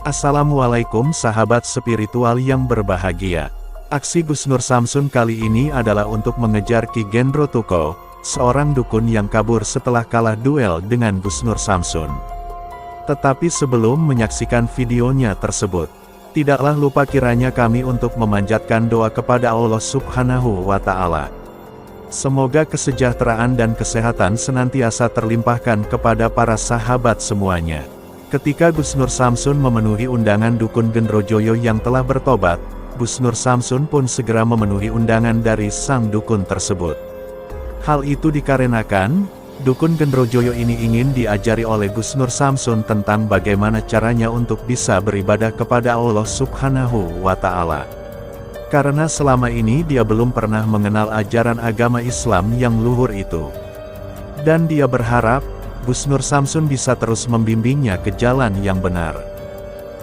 Assalamualaikum sahabat spiritual yang berbahagia. Aksi Gus Nur Samsun kali ini adalah untuk mengejar Ki Gendro Tuko, seorang dukun yang kabur setelah kalah duel dengan Gus Nur Samsun. Tetapi sebelum menyaksikan videonya tersebut, tidaklah lupa kiranya kami untuk memanjatkan doa kepada Allah Subhanahu wa Ta'ala. Semoga kesejahteraan dan kesehatan senantiasa terlimpahkan kepada para sahabat semuanya. Ketika Gus Nur Samsun memenuhi undangan dukun Gendrojoyo yang telah bertobat, Gus Nur Samsun pun segera memenuhi undangan dari sang dukun tersebut. Hal itu dikarenakan, dukun Gendrojoyo ini ingin diajari oleh Gus Nur Samsun tentang bagaimana caranya untuk bisa beribadah kepada Allah Subhanahu wa Ta'ala. Karena selama ini dia belum pernah mengenal ajaran agama Islam yang luhur itu. Dan dia berharap, Gus Nur Samsun bisa terus membimbingnya ke jalan yang benar.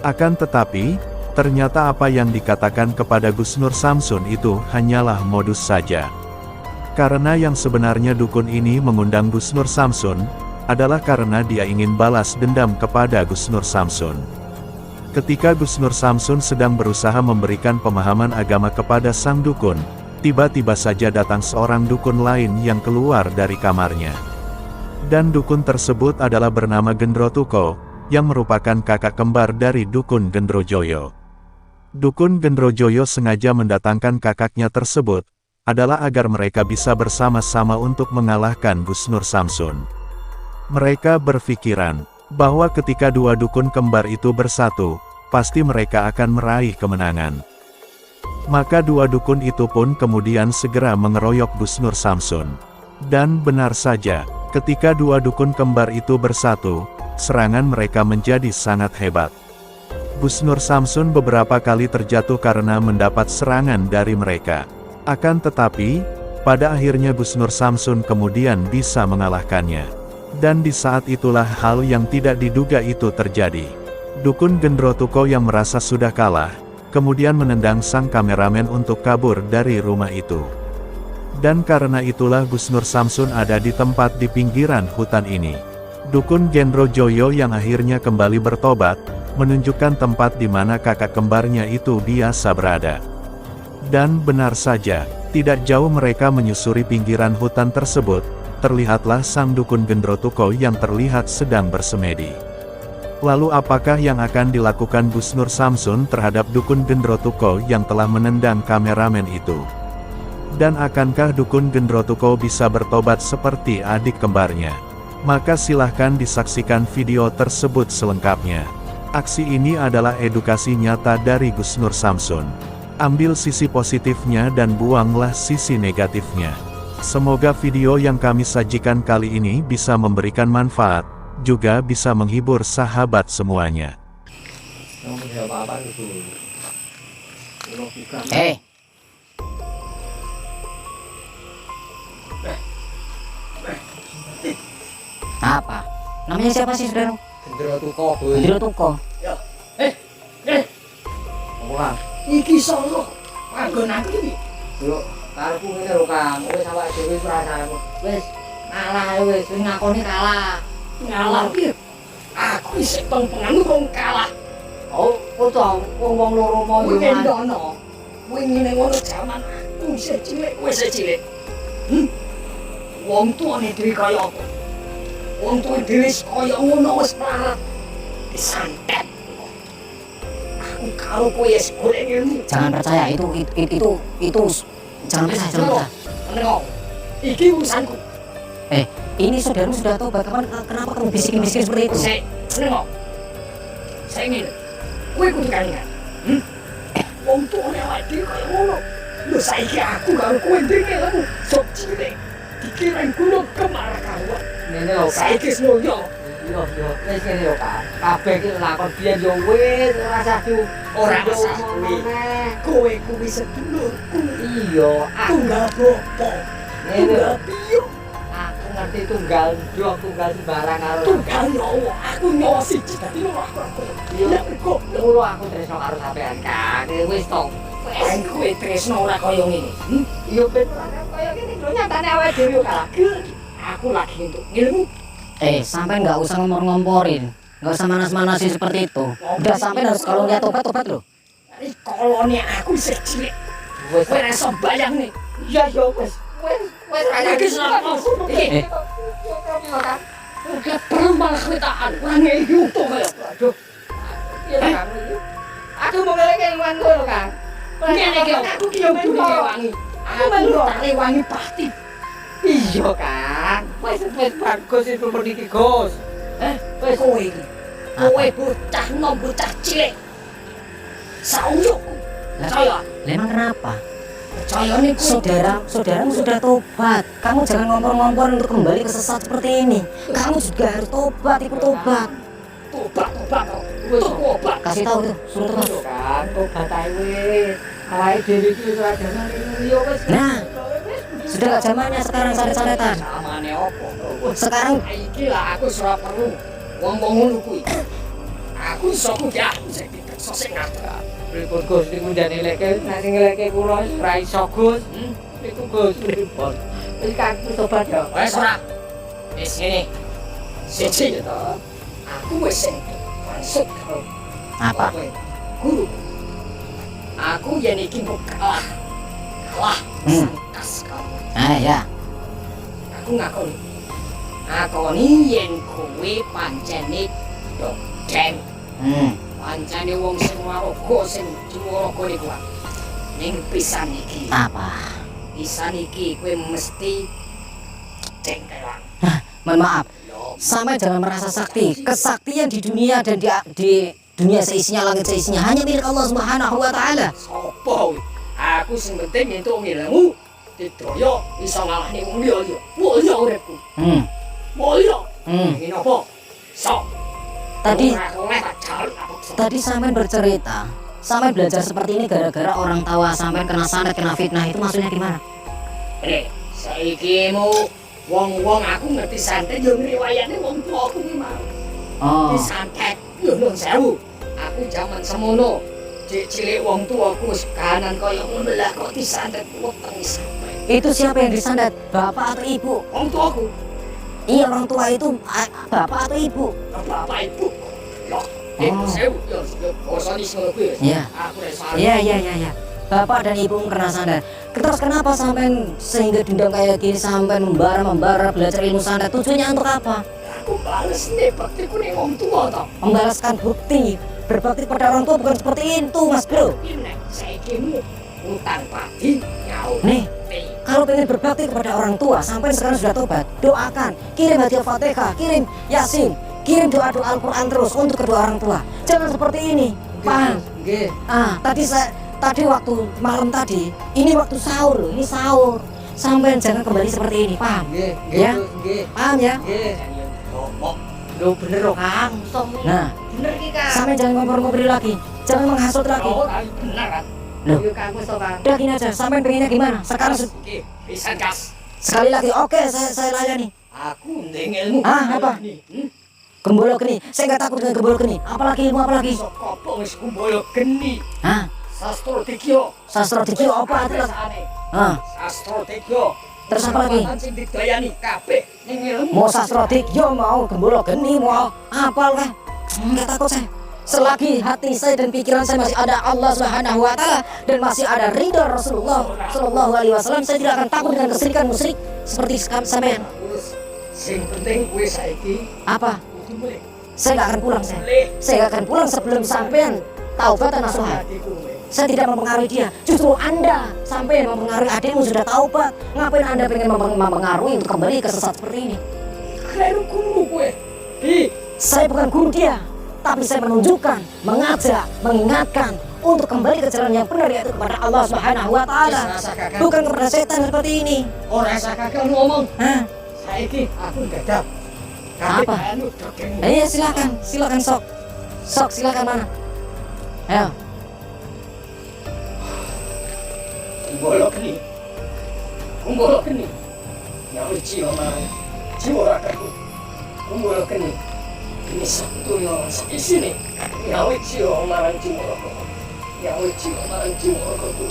Akan tetapi, ternyata apa yang dikatakan kepada Gus Nur Samsun itu hanyalah modus saja. Karena yang sebenarnya dukun ini mengundang Gus Nur Samsun, adalah karena dia ingin balas dendam kepada Gus Nur Samsun. Ketika Gus Nur Samsun sedang berusaha memberikan pemahaman agama kepada sang dukun, tiba-tiba saja datang seorang dukun lain yang keluar dari kamarnya. Dan dukun tersebut adalah bernama Gendro Tuko, yang merupakan kakak kembar dari dukun Gendrojoyo. Dukun Gendrojoyo sengaja mendatangkan kakaknya tersebut, adalah agar mereka bisa bersama-sama untuk mengalahkan Gus Nur Samsun. Mereka berpikiran, bahwa ketika dua dukun kembar itu bersatu, pasti mereka akan meraih kemenangan. Maka dua dukun itu pun kemudian segera mengeroyok Gus Nur Samsun. Dan benar saja, ketika dua dukun kembar itu bersatu, serangan mereka menjadi sangat hebat. Gus Nur Samsun beberapa kali terjatuh karena mendapat serangan dari mereka. Akan tetapi, pada akhirnya Gus Nur Samsun kemudian bisa mengalahkannya. Dan di saat itulah hal yang tidak diduga itu terjadi. Dukun Gendro Tuko yang merasa sudah kalah, kemudian menendang sang kameramen untuk kabur dari rumah itu. Dan karena itulah Gus Nur Samsun ada di tempat di pinggiran hutan ini. Dukun Gendrojoyo yang akhirnya kembali bertobat, menunjukkan tempat di mana kakak kembarnya itu biasa berada. Dan benar saja, tidak jauh mereka menyusuri pinggiran hutan tersebut, terlihatlah sang dukun Gendro Tuko yang terlihat sedang bersemedi. Lalu apakah yang akan dilakukan Gus Nur Samsun terhadap dukun Gendro Tuko yang telah menendang kameramen itu? Dan akankah dukun Gendro Tuko bisa bertobat seperti adik kembarnya? Maka silahkan disaksikan video tersebut selengkapnya. Aksi ini adalah edukasi nyata dari Gus Nur Samsun. Ambil sisi positifnya dan buanglah sisi negatifnya. Semoga video yang kami sajikan kali ini bisa memberikan manfaat, juga bisa menghibur sahabat semuanya. Apa? Namanya siapa sih, saudara? Gendro Tuko. Gendro Tuko. Ya. Apa? Iki sono. Panggon aku iki. Yo, karepku ngene lho, Kang. Wis awake dhewe wis rasaku. Wis ngalah wis ngakoni kalah. Ngalah piye? Aku isih peng-pengan kok kalah. Oh, kok wong loro mau yo ndono. Wingi ning ngono jaman aku isih cilik, wis cilik. Wong tuane dhewe kaya apa? Wong tuwa dhewe kaya ngono wis mlarat. Disantet. Aku karo kowe wis golek ilmu. Jangan percaya, itu jangan percaya. Menengok. Iki urusanku. Ini saudara sudah tobat, kenapa kamu bisikin-bisikin seperti itu? Menengok. Saya ingin. Kowe kudu kangen. Wong tuane awake dhewe kaya ngono. Lho saiki aku karo kowe dhewe ilmu. Sok cilik. Dikira gulung kemar karo. Ngene lho, saiki wis yo. Yo, wis ngene lho, Kak. Kabeh iki lakon biyen yo wis ora usah kuwi. Kowe kuwi sedulurku. Iya, tunggal bopo. Ngene piye? Aku ngerti tunggal ndok, tunggal sembarang karo. Tunggal nyowo, aku nyowo siji dadi loro aku. Iya, kok mulo aku tresno karo sampean, Kak. Wis to. Wis kowe tresno ora kaya ngene. Iya ben ora kaya ngene, lho nyatane awake dhewe kalah. Aku lagi untuk ilmu. Sampai nggak usah ngompor-ngomporin. nggak usah manas-manasin seperti itu. Udah sampai harus kalau lihat tobat loh. Ini koloni aku isih cilik. Wis ora iso bayang nih. Iya ya wis. Wis kaya iki sapa? Iki. Oke, perlu malah ketahan. Ora ngeki untung kaya. Aduh. Iya Kang. Aku mau ngeleke ilmuwan kowe lho Kang. Ngene iki aku ki yo wangi. Aku melu tak wangi pasti. Iya Kang. Wis bagus itu mriki Gus. Wis kowe iki. Kowe bocah nom bocah cilik. Sauyukku. Percaya. Memang kenapa? Percaya nih Saudaramu sudah tobat. Kamu jangan ngompor-ngompor untuk kembali ke sesat seperti ini. Kamu juga harus tobat, ikut tobat. Tobat. Kasih tahu tuh, suruh tobat. Kan tobat ae wis. Awake dhewe iki wis ora jaman yo wis. Nah, sudah gak zamannya sekarang saret-saretan. Samane opo? Sekarang Iki lah aku ora perlu ngomong ngono kuwi. Aku iso kuliah sing dikso sing ngatur. Pripun Gus niku jane leke nek sing leke kula ora iso Gus. Niku Gus pripun. Wis Kang wis tobat ya. Wis ora. Wis ngene. Siji to. Aku wis sing maksud karo apa? Guru. Aku yen iki kok kalah. Sangkas kamu. Ya. Aku ngakoni. Ngakoni yen kowe pancene dokter. Pancene wong sing waraga sing diwaraga niku. Ning pisan iki. Apa? Pisan iki kowe mesti cengkelan. Mohon maaf. Sampai jangan merasa sakti. Kesaktian di dunia dan di dunia seisinya, langit seisinya hanya milik Allah Subhanahu wa taala. Sopo? Aku sing penting entuk ilmu. Didaya iso ngalahne wong liya. Mulya uripku. Mulya. Ini apa? Sok. Tadi sampean bercerita, sampean belajar seperti ini gara-gara orang tua sampean kena santet, kena fitnah. Itu maksudnya gimana? Saiki mu wong-wong aku ngerti santet yo ngriwayatne wong tuaku ki mau. Di santet yo nuwun sewu. Aku jaman semono cilik wong tuaku wis kanan kaya ngono lah kok disantet weteng sampe. Itu siapa yang disantet? Bapak atau ibu? Wong tuaku. Iya, orang tua itu bapak atau ibu? Bapak ibu. Loh, itu sewu yo bosone ngono kuwi. Iya. Aku wis Iya. Bapak dan ibu kena santet. Terus kenapa sampean sehingga dendam kayak gini, sampean membara belajar ilmu santet? Tujuannya untuk apa? aku bales nih baktiku nih wong tua toh. Membalaskan bukti. Berbakti pada orang tua bukan seperti itu, Mas Bro. Ini saiki mu utang padi nyaur. Nih, kalau pengen berbakti kepada orang tua, sampai sekarang sudah tobat, doakan, kirim hadiah Fatihah, kirim Yasin, kirim doa-doa Al-Quran terus untuk kedua orang tua. Jangan seperti ini, paham? Nggih. Tadi waktu malam tadi, ini waktu sahur loh, ini sahur. Sampai jangan kembali seperti ini, paham? Nggih, Ya? nggih. Paham ya? Nggih. Loh bener loh Kang. Nah, Bener iki Kang. sampai jangan ngobrol-ngobrol lagi, jangan menghasut lagi. Oh, bener kan. Loh. Yuk Kang wis to Kang. Udah gini aja, sampai pengennya gimana? Sekarang Nggih, pisan gas. sekali lagi, oke, saya layani. Aku ndeng ilmu. Apa? Gembolo geni, saya nggak takut dengan gembolo geni. Apalagi ilmu apalagi? Sok kopong wis kumbolo geni. Hah? Sastro Dikyo. Sastra dikio apa itu? Sastro Dikyo. Terus apa lagi? Sing digayani kabeh ning ilmu. Mau sastra dikio, mau gembolo geni, mau apal kan? Nggak takut saya. Selagi hati saya dan pikiran saya masih ada Allah Subhanahu wa taala dan masih ada ridha Rasulullah sallallahu alaihi wasallam, saya tidak akan takut dengan kesirikan musyrik seperti sampean. Sing penting kowe saiki Apa? kudu mulih. Saya nggak akan pulang saya. Saya nggak akan pulang sebelum sampean taubat dan nasuha. Saya tidak mempengaruhi dia. Justru Anda sampai yang mempengaruhi adikmu sudah taubat. Ngapain Anda pengen mempengaruhi untuk kembali ke sesat seperti ini? Keren guru kowe. Saya bukan guru dia, tapi saya menunjukkan, mengajak, mengingatkan untuk kembali ke jalan yang benar, yaitu kepada Allah Subhanahu wa taala. Bukan kepada setan seperti ini. Ora usah kakek ngomong. Hah? Saiki aku gadap. Apa? Iya, silakan sok. Sok silakan mana? Ayo. Kumbolo keni. Ya uci omang. Jiwa rakaku. Kumbolo keni. Ini satu yang di sini. Ya uci omang jiwa rakaku. Ya uci omang jiwa rakaku.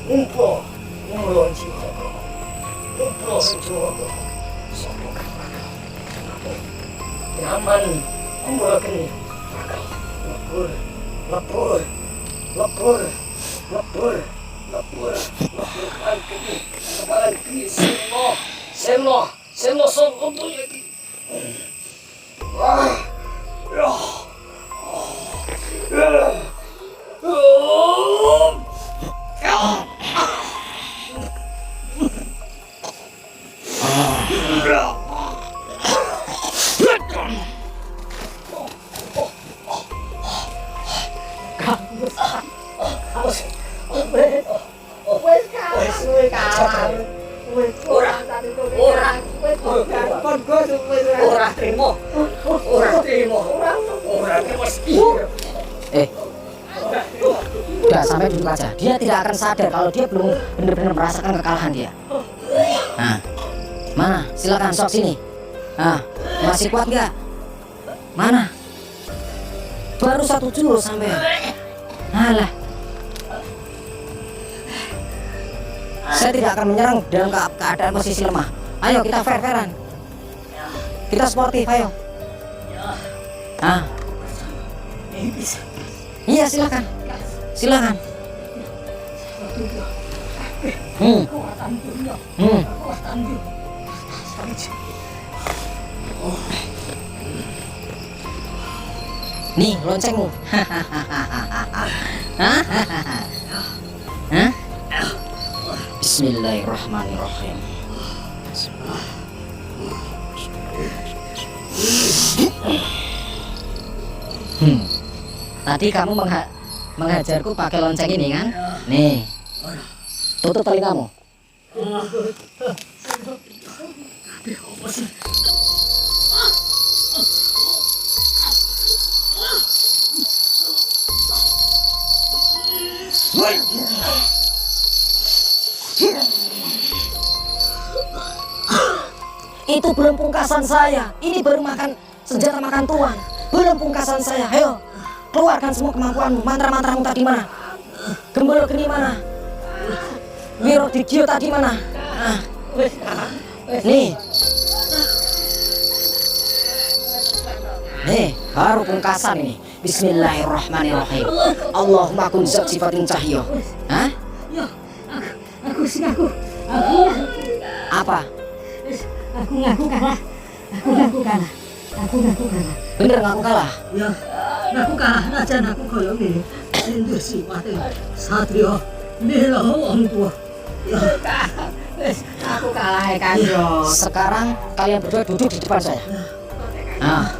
Kumbolo jiwa rakaku. Kumbolo jiwa rakaku. Sopo kakak. Nyaman Gembul geni. Lepur. Lepur. Lepur. Lepur. Lepur. Lepur geni. Kepala geni. Semlo. Semlo. Semlo sok untuk lagi. Udah sampai duduk aja. Dia tidak akan sadar kalau dia belum benar-benar merasakan kekalahan dia. Nah, mana? Silakan sok sini. Nah, masih kuat nggak? Mana? Baru 1 jurus sampai. Alah. Saya tidak akan menyerang dalam keadaan posisi lemah. Ayo kita fair-fairan. Kita sportif, ayo. Ah. Iya, silakan. Silakan. Nih loncengmu. Hah? Bismillahirrahmanirrahim. Tadi kamu menghajarku pakai lonceng ini kan? Nih, tutup telingamu. Itu belum pungkasan saya. Ini baru senjata makan tuan. Belum pungkasan saya. Ayo, keluarkan semua kemampuanmu. Mantra-mantramu tadi mana? Gembul geni mana? Wiro Digio tadi mana? Nih. Nih, baru pungkasan ini. Bismillahirrahmanirrahim. Allahumma kun zat sifatin cahyo. Hah? Aku. Apa? Aku ngaku kalah. Bener ngaku kalah? Ya, ngaku kalah. Najan aku koyo ngene. Sindur sifate satrio bela wong tua. Ya, aku kalah kan, Bro. Sekarang kalian berdua duduk di depan saya. Nah,